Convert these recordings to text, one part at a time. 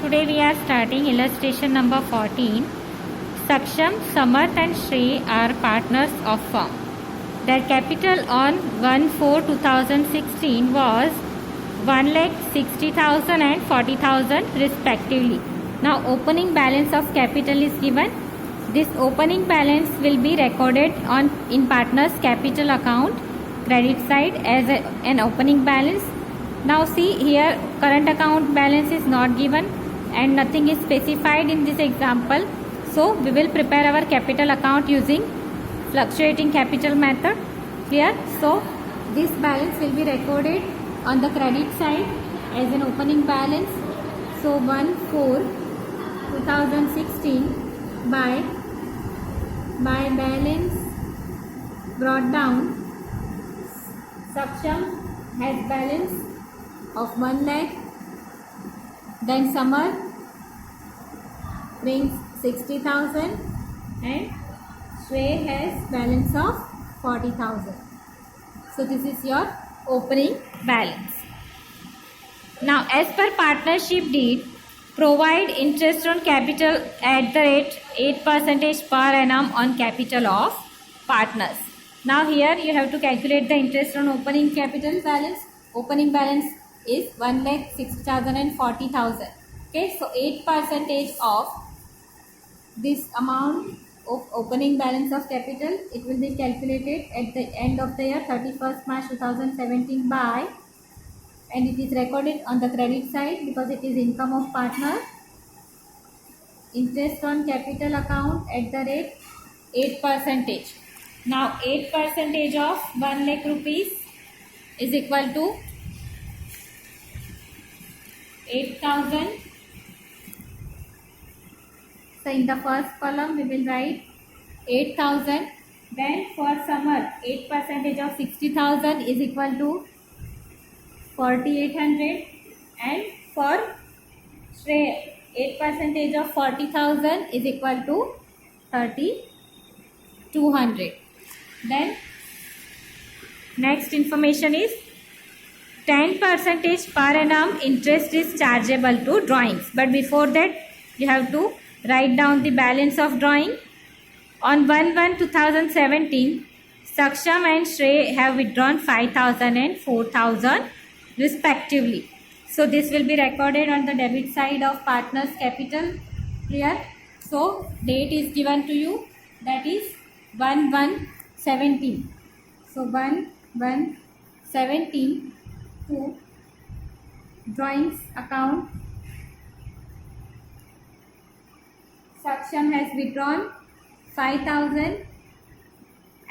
Today we are starting illustration number 14. Saksham, Samarth and Shrey are partners of firm. Their capital on 1/4/2016 was 1,60,000 and 40,000 respectively. Now opening balance of capital is given. This opening balance will be recorded in partners capital account credit side as an opening balance. Now see here, current account balance is not given and nothing is specified in this example. So we will prepare our capital account using fluctuating capital method here. So this balance will be recorded on the credit side as an opening balance. So 1/4/2016 by balance brought down. Saksham has balance of 1 lakh. Then Samarth brings 60,000 and Shrey has balance of 40,000. So this is your opening balance. Now as per partnership deed, provide interest on capital at the rate 8% per annum on capital of partners. Now here you have to calculate the interest on opening capital balance. Opening balance is 1,60,000 and 40,000. Okay, so 8% of this amount of opening balance of capital, it will be calculated at the end of the year 31st March 2017 by, and it is recorded on the credit side because it is income of partner. Interest on capital account at the rate 8%. Now 8% of 1 lakh rupees is equal to 8,000. So in the first column we will write 8,000. Then for Samarth, 8% of 60,000 is equal to 4,800, and for Shrey 8% of 40,000 is equal to 3,200. Then next information is 10% per annum interest is chargeable to drawings. But before that you have to write down the balance of drawing. On 1/1/2017, Saksham and Shrey have withdrawn 5,000 and 4,000 respectively. So this will be recorded on the debit side of partners capital here. So date is given to you, that is 1/1/17. So 1/1/17 to drawings account. Saksham has withdrawn 5,000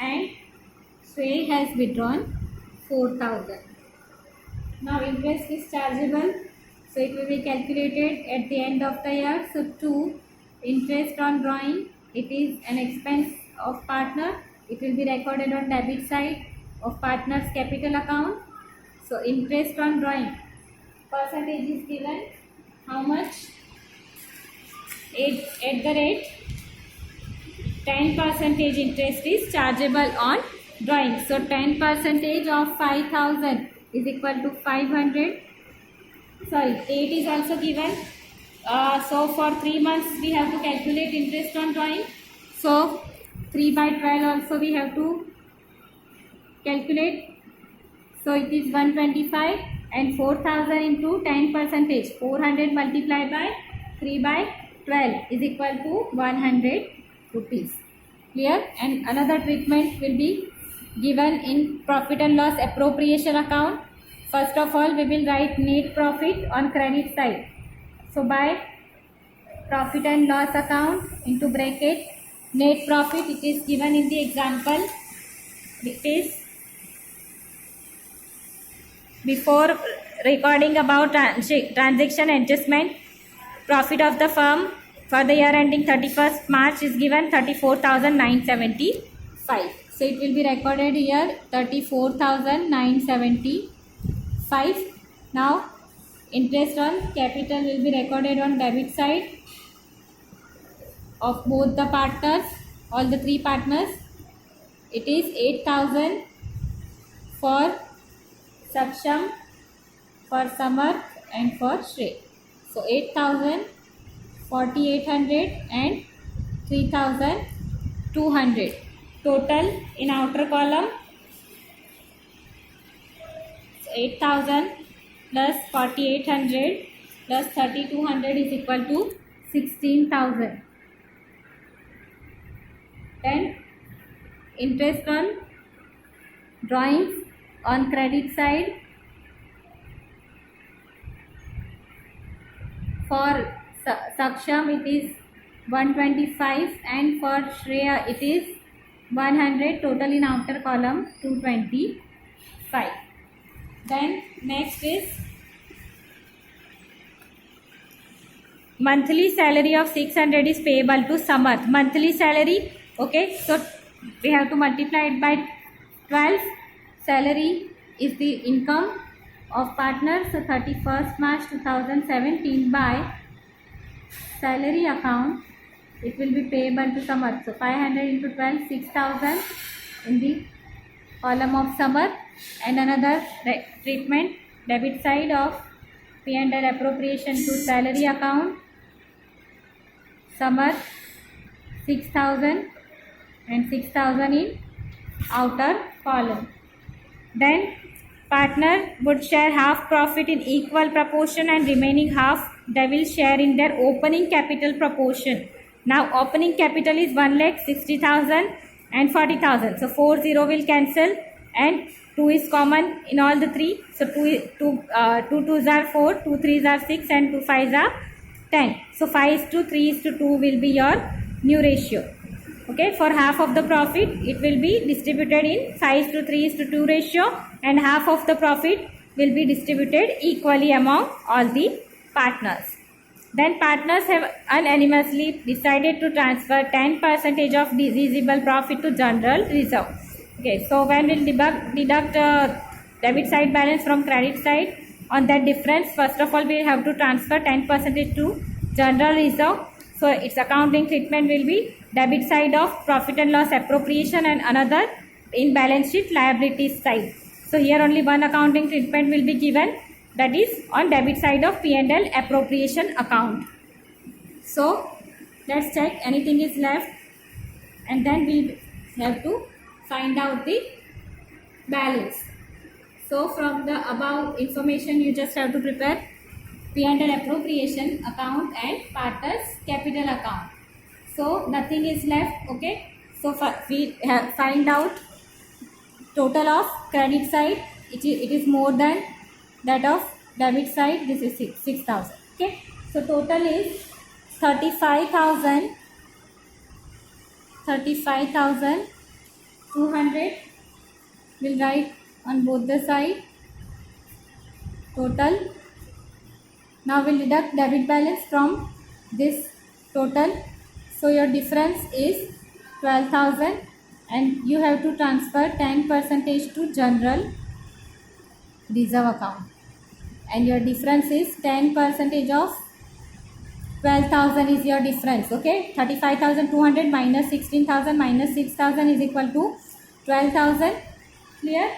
and Shrey has withdrawn 4,000. Now interest is chargeable, so it will be calculated at the end of the year. So 2, interest on drawing, it is an expense of partner. It will be recorded on debit side of partner's capital account. So interest on drawing, percentage is given. How much? At the rate 10% interest is chargeable on drawing. So 10% of 5,000 is equal to 500. Sorry, date is also given. So for 3 months we have to calculate interest on drawing. So 3/12 also we have to calculate. So it is 125, and 4,000 into 10%, 400 multiplied by 3/12 is equal to 100 rupees. Clear? And another treatment will be given in profit and loss appropriation account. First of all we will write net profit on credit side. So by profit and loss account into bracket net profit, it is given in the example. It is before recording about transaction adjustment. Profit of the firm for the year ending 31st March is given 34,975. So it will be recorded here 34,975. Now interest on capital will be recorded on debit side of both the partners, all the 3 partners. It is 8,000 for Saksham, for Samarth and for Shrey. So 8,000, 4,800 and 3,200. Total in outer column, 8,000 plus 4,800 plus 3,200 is equal to 16,000. Then interest on drawings on credit side. For Saksham it is 125 and for Shreya it is 100. Total in outer column 225. Then next is monthly salary of 600 is payable to Samarth. Monthly salary, okay, so we have to multiply it by 12. Salary is the income of partners. So 31st March 2017 by salary account, it will be payable to Samarth. So 500 into 12, 6,000 in the column of Samarth. And another treatment, debit side of P&L appropriation to salary account, Samarth 6,000 and 6,000 in outer column. Then partner would share half profit in equal proportion and remaining half they will share in their opening capital proportion. Now opening capital is 1,60,000 and 40,000. So 40 will cancel and 2 is common in all the three. So 2 twos are 4, 2 threes are 6 and 2 fives are 10. So 5:3:2 will be your new ratio. Okay, for half of the profit it will be distributed in 5:3:2 ratio and half of the profit will be distributed equally among all the partners. Then partners have unanimously decided to transfer 10% of divisible profit to general reserve. Okay, so when we'll deduct debit side balance from credit side, on that difference first of all we have to transfer 10% to general reserve. So its accounting treatment will be debit side of profit and loss appropriation and another in balance sheet liabilities side. So here only one accounting treatment will be given, that is on debit side of P&L appropriation account. So let's check anything is left and then we have to find out the balance. So from the above information you just have to prepare P&L appropriation account and partners capital account. So nothing is left. Okay, so we have find out total of credit side. It is more than that of debit side. This is 6,000. Okay, so total is 35,200. We'll write on both the side total. Now we'll deduct debit balance from this total. So your difference is 12,000 and you have to transfer 10% to general reserve account. And your difference is 10% of 12,000 is your difference. Okay, 35,200 minus 16,000 minus 6,000 is equal to 12,000. Clear?